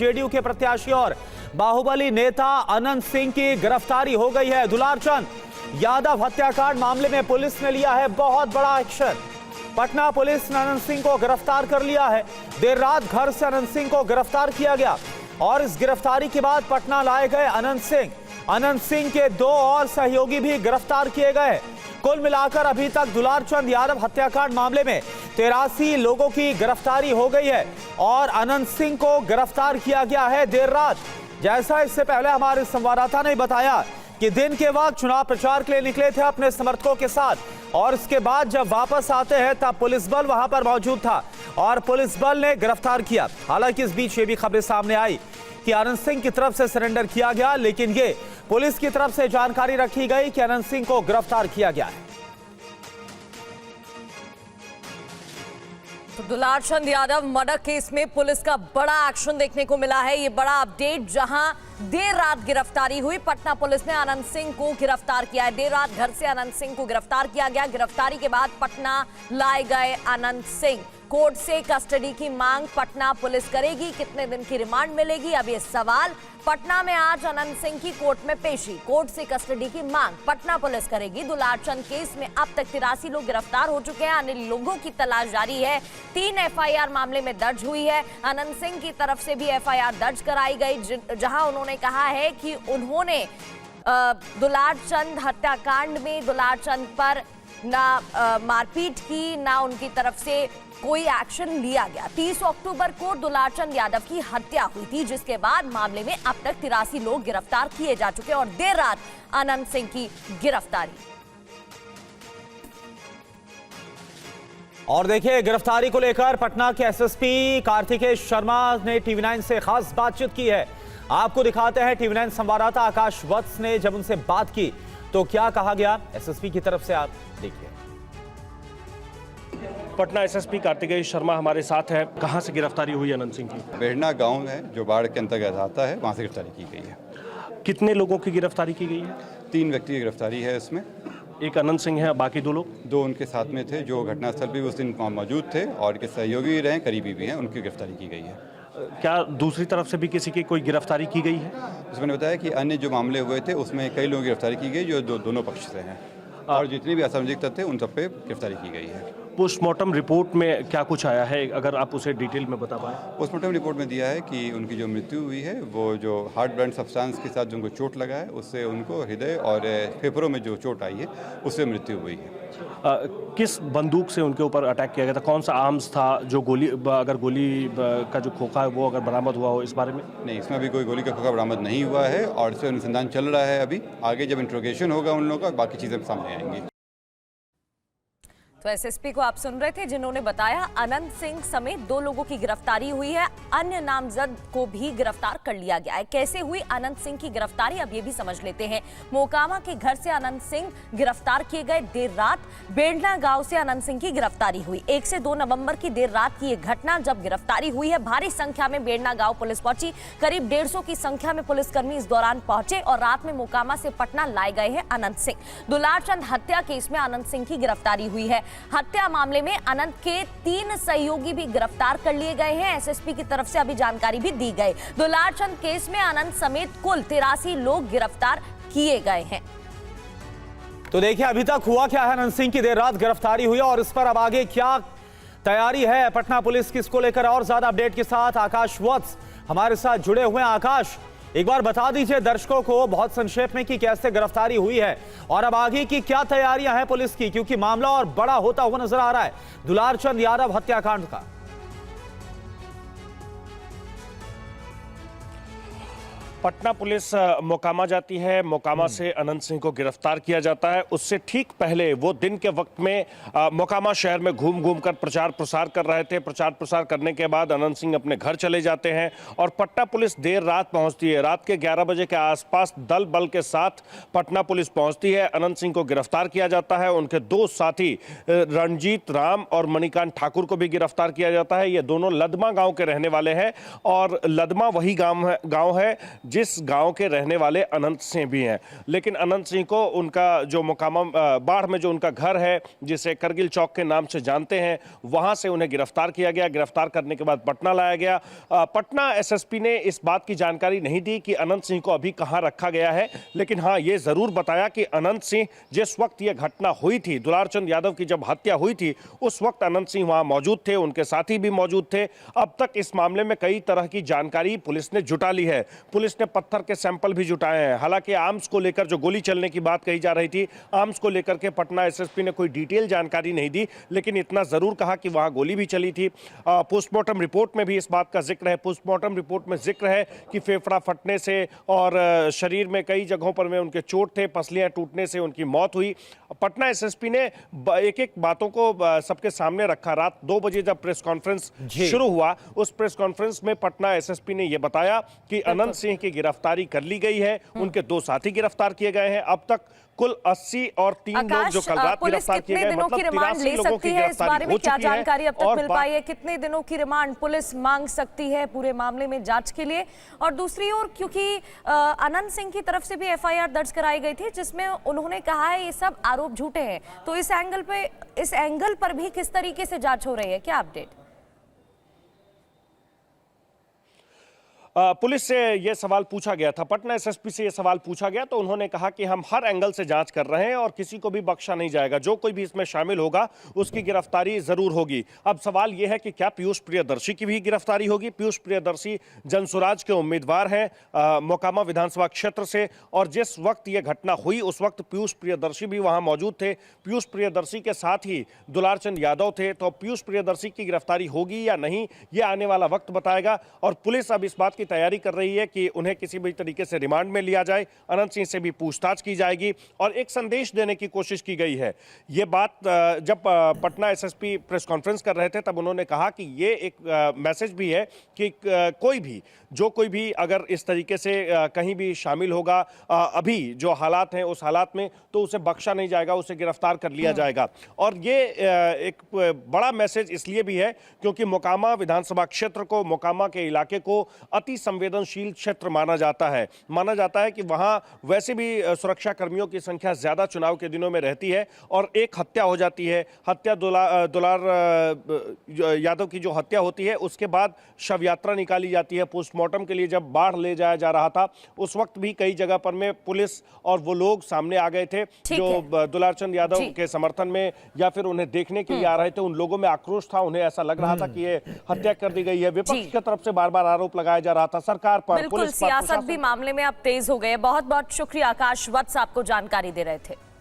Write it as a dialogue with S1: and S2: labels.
S1: JDU के प्रत्याशी और बाहुबली नेता अनंत सिंह की गिरफ्तारी हो गई है। दुलारचंद यादव हत्याकांड मामले में पुलिस ने लिया है बहुत बड़ा एक्शन। पटना पुलिस ने अनंत सिंह को गिरफ्तार कर लिया है। देर रात घर से अनंत सिंह को गिरफ्तार किया गया और इस गिरफ्तारी के बाद पटना लाए गए अनंत सिंह के 2 और सहयोगी भी गिरफ्तार किए गए। कुल मिलाकर अभी तक दुलारचंद यादव हत्याकांड मामले में 83 लोगों की गिरफ्तारी हो गई है और अनंत सिंह को गिरफ्तार किया गया है देर रात। जैसा इससे पहले हमारे संवाददाता ने बताया कि दिन के वक्त चुनाव प्रचार के लिए निकले थे अपने समर्थकों के साथ और इसके बाद जब वापस आते हैं तब पुलिस बल वहां पर मौजूद था और पुलिस बल ने गिरफ्तार किया। हालांकि इस बीच ये भी खबरें सामने आई कि अनंत सिंह की तरफ से सरेंडर किया गया, लेकिन ये पुलिस की तरफ से जानकारी रखी गई कि अनंत सिंह को गिरफ्तार किया गया है।
S2: तो दुलारचंद यादव मर्डर केस में पुलिस का बड़ा एक्शन देखने को मिला है। ये बड़ा अपडेट, जहां देर रात गिरफ्तारी हुई। पटना पुलिस ने अनंत सिंह को गिरफ्तार किया है। देर रात घर से अनंत सिंह को गिरफ्तार किया गया। गिरफ्तारी के बाद पटना लाए गए अनंत सिंह। कोर्ट से कस्टडी की मांग पटना पुलिस करेगी। कितने दिन की रिमांड मिलेगी, अब ये सवाल। पटना में आज अनंत सिंह की कोर्ट में पेशी। कोर्ट से कस्टडी की मांग पटना पुलिस करेगी। दुलारचंद केस में अब तक 83 लोग गिरफ्तार हो चुके हैं। अन्य लोगों की तलाश जारी है। 3 एफआईआर मामले में दर्ज हुई है। अनंत सिंह की तरफ से भी एफआईआर दर्ज कराई गई, जहां उन्होंने कहा है कि उन्होंने दुलारचंद हत्याकांड में दुलारचंद पर ना मारपीट की, ना उनकी तरफ से कोई एक्शन लिया गया। 30 अक्टूबर को दुलारचंद यादव की हत्या हुई थी, जिसके बाद मामले में अब तक 83 लोग गिरफ्तार किए जा चुके और देर रात अनंत सिंह की गिरफ्तारी।
S1: और देखिए, गिरफ्तारी को लेकर पटना के एसएसपी कार्तिकेय शर्मा ने टीवी9 से खास बातचीत की है। आपको दिखाते हैं टीवी9 संवाददाता आकाश वत्स ने जब उनसे बात की तो क्या कहा गया एसएसपी की तरफ से, आप देखिए।
S3: पटना एसएसपी कार्तिकेय शर्मा हमारे साथ है। कहां से गिरफ्तारी हुई अनंत सिंह की?
S4: बेड़ना गांव है जो बाढ़ के अंतर्गत आता है, वहां से गिरफ्तारी की गई है।
S3: कितने लोगों की गिरफ्तारी की गई है?
S4: 3 व्यक्ति की गिरफ्तारी है इसमें।
S3: एक अनंत सिंह है, बाकी 2 लोग?
S4: 2 उनके साथ में थे जो घटनास्थल पर उस दिन मौजूद थे और के सहयोगी रहे, करीबी भी हैं, उनकी गिरफ्तारी की गई है।
S3: क्या दूसरी तरफ से भी किसी की कोई गिरफ्तारी की गई है?
S4: उसमें बताया कि अन्य जो मामले हुए थे उसमें कई लोगों की गिरफ्तारी की गई जो दोनों पक्ष से हैं और जितनी भी असामाजिक तत्व थे उन सब पे गिरफ्तारी की गई है।
S3: पोस्टमार्टम रिपोर्ट में क्या कुछ आया है, अगर आप उसे डिटेल में बता पाएं?
S4: पोस्टमार्टम रिपोर्ट में दिया है कि उनकी जो मृत्यु हुई है वो जो हार्ट ब्लड सब्सटेंस के साथ जो उनको चोट लगा है उससे उनको हृदय और फेफड़ों में जो चोट आई है उससे मृत्यु हुई है।
S3: किस बंदूक से उनके ऊपर अटैक किया गया था? कौन सा आर्म्स था? जो गोली, अगर गोली का जो खोखा है वो अगर बरामद हुआ हो इस बारे में?
S4: नहीं, इसमें अभी कोई गोली का खोखा बरामद नहीं हुआ है और इससे अनुसंधान चल रहा है। अभी आगे जब इंट्रोगेशन होगा उन लोगों का बाकी चीज़ें सामने आएंगी।
S2: तो एसएसपी को आप सुन रहे थे, जिन्होंने बताया अनंत सिंह समेत 2 लोगों की गिरफ्तारी हुई है। अन्य नामजद को भी गिरफ्तार कर लिया गया है। कैसे हुई अनंत सिंह की गिरफ्तारी, अब ये भी समझ लेते हैं। मोकामा के घर से अनंत सिंह गिरफ्तार किए गए। देर रात बेड़ना गांव से अनंत सिंह की गिरफ्तारी हुई। 1 से 2 नवंबर की देर रात की ये घटना, जब गिरफ्तारी हुई है। भारी संख्या में बेड़ना गांव पुलिस पहुंची। करीब 150 की संख्या में पुलिसकर्मी इस दौरान पहुंचे और रात में मोकामा से पटना लाए गए हैं अनंत सिंह। दुलारचंद हत्या केस में अनंत सिंह की गिरफ्तारी हुई है। हत्या मामले में अनंत के 3 सहयोगी भी गिरफ्तार कर लिए गए हैं। एसएसपी की तरफ से अभी जानकारी भी दी गई। दुलारचंद केस में अनंत समेत कुल 83 लोग गिरफ्तार किए गए हैं।
S1: तो देखिए, अभी तक हुआ क्या है। अनंत सिंह की देर रात गिरफ्तारी हुई और इस पर अब आगे क्या तैयारी है पटना पुलिस की, इसको लेकर और ज्यादा अपडेट के साथ आकाश वत्स हमारे साथ जुड़े हुए हैं। आकाश, एक बार बता दीजिए दर्शकों को बहुत संक्षेप में कि कैसे गिरफ्तारी हुई है और अब आगे की क्या तैयारियां हैं पुलिस की, क्योंकि मामला और बड़ा होता हुआ नजर आ रहा है दुलारचंद यादव हत्याकांड का।
S3: पटना पुलिस मोकामा जाती है। मोकामा से अनंत सिंह को गिरफ्तार किया जाता है। उससे ठीक पहले वो दिन के वक्त में मोकामा शहर में घूम घूम कर प्रचार प्रसार कर रहे थे। प्रचार प्रसार करने के बाद अनंत सिंह अपने घर चले जाते हैं और पटना पुलिस देर रात पहुंचती है। रात के 11 बजे के आसपास दल बल के साथ पटना पुलिस पहुंचती है। अनंत सिंह को गिरफ्तार किया जाता है। उनके 2 साथी रणजीत राम और मणिकांत ठाकुर को भी गिरफ्तार किया जाता है। ये दोनों लदमा गाँव के रहने वाले हैं और लदमा वही गाँव है जिस गांव के रहने वाले अनंत सिंह भी हैं। लेकिन अनंत सिंह को उनका जो मोकामा बाढ़ में जो उनका घर है, जिसे करगिल चौक के नाम से जानते हैं, वहां से उन्हें गिरफ्तार किया गया। गिरफ्तार करने के बाद पटना लाया गया। पटना एसएसपी ने इस बात की जानकारी नहीं दी कि अनंत सिंह को अभी कहां रखा गया है, लेकिन हाँ, ये जरूर बताया कि अनंत सिंह जिस वक्त यह घटना हुई थी, दुलारचंद यादव की जब हत्या हुई थी, उस वक्त अनंत सिंह वहां मौजूद थे, उनके साथी भी मौजूद थे। अब तक इस मामले में कई तरह की जानकारी पुलिस ने जुटा ली है। पुलिस ने पत्थर के सैंपल भी जुटाए हैं। हालांकि आर्म्स को लेकर जो गोली चलने की बात कही जा रही थी, आर्म्स को लेकर के पटना एसएसपी ने कोई डिटेल जानकारी नहीं दी, लेकिन इतना जरूर कहा कि वहां गोली भी चली थी। पोस्टमार्टम रिपोर्ट में भी इस बात का जिक्र है। पोस्टमार्टम रिपोर्ट में जिक्र है कि फेफड़ा फटने से और शरीर में कई जगहों पर में उनके चोट थे, पसलियां टूटने से उनकी मौत हुई। पटना एसएसपी ने एक एक बातों को सबके सामने रखा। रात 2 बजे जब प्रेस कॉन्फ्रेंस शुरू हुआ, उस प्रेस कॉन्फ्रेंस में पटना एसएसपी ने यह बताया कि अनंत सिंह की गिरफ्तारी कर ली गई है, उनके 2 साथी गिरफ्तार किए गए हैं। अब तक कुल 80 और 3 लोग जो कल रात गिरफ्तार किए गए, मतलब 83 लोगों की गिरफ्तारी हो चुकी है।
S2: जानकारी अब तक मिल पाई है, कितने दिनों की रिमांड पुलिस मांग सकती है पूरे मामले में जांच के लिए? और दूसरी ओर, क्योंकि अनंत सिंह की तरफ से भी एफआईआर दर्ज कराई गई थी, जिसमें उन्होंने कहा है ये सब आरोप झूठे हैं, तो इस एंगल पर भी किस तरीके से जांच हो रही है, क्या अपडेट?
S3: पुलिस से यह सवाल पूछा गया था, पटना एसएसपी से यह सवाल पूछा गया, तो उन्होंने कहा कि हम हर एंगल से जांच कर रहे हैं और किसी को भी बख्शा नहीं जाएगा। जो कोई भी इसमें शामिल होगा उसकी गिरफ्तारी जरूर होगी। अब सवाल यह है कि क्या पीयूष प्रियदर्शी की भी गिरफ्तारी होगी? पीयूष प्रियदर्शी जनसुराज के उम्मीदवार हैं मोकामा विधानसभा क्षेत्र से, और जिस वक्त यह घटना हुई उस वक्त पीयूष प्रियदर्शी भी वहां मौजूद थे। पीयूष प्रियदर्शी के साथ ही दुलारचंद यादव थे। तो पीयूष प्रियदर्शी की गिरफ्तारी होगी या नहीं, यह आने वाला वक्त बताएगा। और पुलिस अब इस बात की तैयारी कर रही है कि उन्हें किसी भी तरीके से रिमांड में लिया जाए, अनंत सिंह से भी पूछताछ की जाएगी और एक संदेश देने की कोशिश की गई है। ये बात जब पटना एसएसपी प्रेस कॉन्फ्रेंस कर रहे थे, तब उन्होंने कहा कि ये एक मैसेज भी है कि कोई भी अगर इस तरीके से कहीं भी शामिल होगा अभी जो हालात हैं उस हालात में, तो उसे बख्शा नहीं जाएगा, उसे गिरफ्तार कर लिया जाएगा। और ये एक बड़ा मैसेज इसलिए भी है क्योंकि मोकामा विधानसभा क्षेत्र को, मोकामा के इलाके को अति संवेदनशील क्षेत्र माना जाता है। माना जाता है कि वहां वैसे भी सुरक्षा कर्मियों की संख्या ज्यादा चुनाव के दिनों में रहती है, और एक हत्या हो जाती है, हत्या दुलार यादव की जो हत्या होती है, उसके बाद शव यात्रा निकाली जाती है पोस्टमार्टम के लिए। जब बाढ़ ले जाया जा रहा था उस वक्त भी कई जगह पर में पुलिस और वो लोग सामने आ गए थे जो दुलारचंद यादव के समर्थन में या फिर उन्हें देखने के लिए आ रहे थे। उन लोगों में आक्रोश था, उन्हें ऐसा लग रहा था कि ये हत्या कर दी गई है। विपक्ष की तरफ से बार बार आरोप लगाया जा रहा था सरकार पर,
S2: बिल्कुल,
S3: पुलिस पर,
S2: सियासत भी मामले में अब तेज हो गए। बहुत बहुत शुक्रिया आकाश वत्स, आपको जानकारी दे रहे थे।